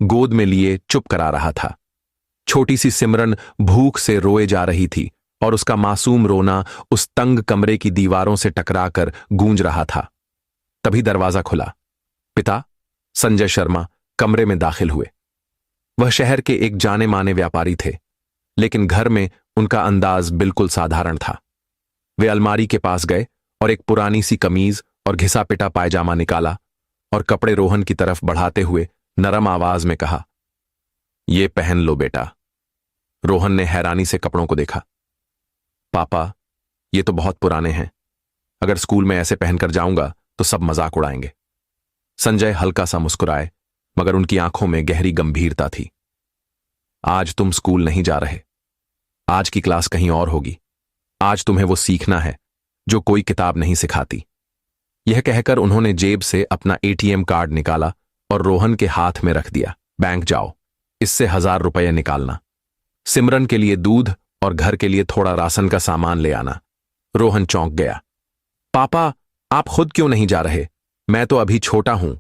गोद में लिए चुप करा रहा था। छोटी सी सिमरन भूख से रोए जा रही थी और उसका मासूम रोना उस तंग कमरे की दीवारों से टकराकर गूंज रहा था। तभी दरवाजा खुला। पिता संजय शर्मा कमरे में दाखिल हुए। वह शहर के एक जाने माने व्यापारी थे, लेकिन घर में उनका अंदाज बिल्कुल साधारण था। वे अलमारी के पास गए और एक पुरानी सी कमीज और घिसा पिटा पायजामा निकाला और कपड़े रोहन की तरफ बढ़ाते हुए नरम आवाज में कहा, "ये पहन लो बेटा।" रोहन ने हैरानी से कपड़ों को देखा। "पापा, ये तो बहुत पुराने हैं। अगर स्कूल में ऐसे पहनकर जाऊंगा तो सब मजाक उड़ाएंगे।" संजय हल्का सा मुस्कुराए, मगर उनकी आंखों में गहरी गंभीरता थी। "आज तुम स्कूल नहीं जा रहे। आज की क्लास कहीं और होगी। आज तुम्हें वो सीखना है जो कोई किताब नहीं सिखाती।" यह कहकर उन्होंने जेब से अपना एटीएम कार्ड निकाला और रोहन के हाथ में रख दिया। "बैंक जाओ, इससे 1000 रुपये निकालना। सिमरन के लिए दूध और घर के लिए थोड़ा राशन का सामान ले आना।" रोहन चौंक गया। "पापा, आप खुद क्यों नहीं जा रहे? मैं तो अभी छोटा हूं।"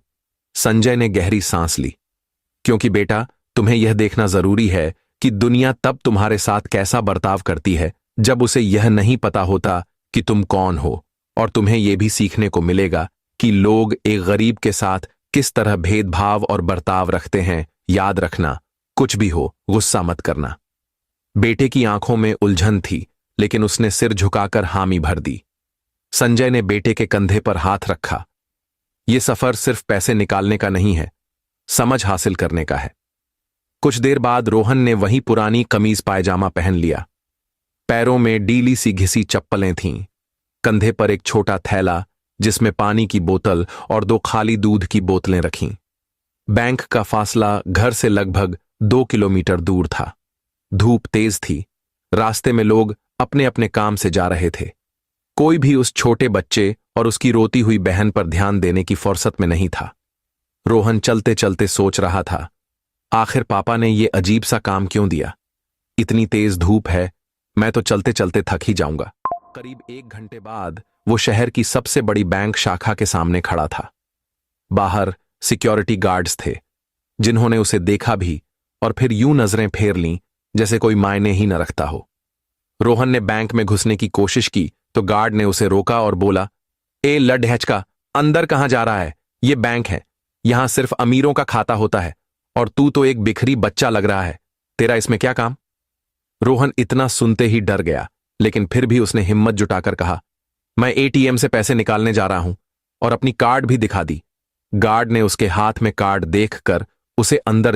संजय ने गहरी सांस ली। "क्योंकि बेटा, तुम्हें यह देखना जरूरी है कि दुनिया तब तुम्हारे साथ कैसा बर्ताव करती है जब उसे यह नहीं पता होता कि तुम कौन हो, और तुम्हें यह भी सीखने को मिलेगा कि लोग एक गरीब के साथ किस तरह भेदभाव और बर्ताव रखते हैं। याद रखना, कुछ भी हो, गुस्सा मत करना।" बेटे की आंखों में उलझन थी, लेकिन उसने सिर झुकाकर हामी भर दी। संजय ने बेटे के कंधे पर हाथ रखा। "यह सफर सिर्फ पैसे निकालने का नहीं है, समझ हासिल करने का है।" कुछ देर बाद रोहन ने वही पुरानी कमीज पायजामा पहन लिया। पैरों में डीली सी घिसी चप्पलें थीं, कंधे पर एक छोटा थैला जिसमें पानी की बोतल और 2 खाली दूध की बोतलें रखीं। बैंक का फासला घर से लगभग 2 किलोमीटर दूर था। धूप तेज थी। रास्ते में लोग अपने अपने काम से जा रहे थे। कोई भी उस छोटे बच्चे और उसकी रोती हुई बहन पर ध्यान देने की फुर्सत में नहीं था। रोहन चलते चलते सोच रहा था, आखिर पापा ने ये अजीब सा काम क्यों दिया? इतनी तेज धूप है, मैं तो चलते चलते थक ही जाऊंगा। करीब 1 घंटे बाद वो शहर की सबसे बड़ी बैंक शाखा के सामने खड़ा था। बाहर सिक्योरिटी गार्ड्स थे, जिन्होंने उसे देखा भी और फिर यूं नजरें फेर लीं जैसे कोई मायने ही न रखता हो। रोहन ने बैंक में घुसने की कोशिश की तो गार्ड ने उसे रोका और बोला, "ए लड्ढैचका, अंदर कहां जा रहा है? ये बैंक है, यहां सिर्फ अमीरों का खाता होता है, और तू तो एक बिखरी बच्चा लग रहा है। तेरा इसमें क्या काम?" रोहन इतना सुनते ही डर गया, लेकिन फिर भी उसने हिम्मत जुटाकर कहा, "मैं एटीएम से पैसे निकालने जा रहा हूं," और अपनी कार्ड भी दिखा दी। गार्ड ने उसके हाथ में कार्ड देखकर उसे अंदर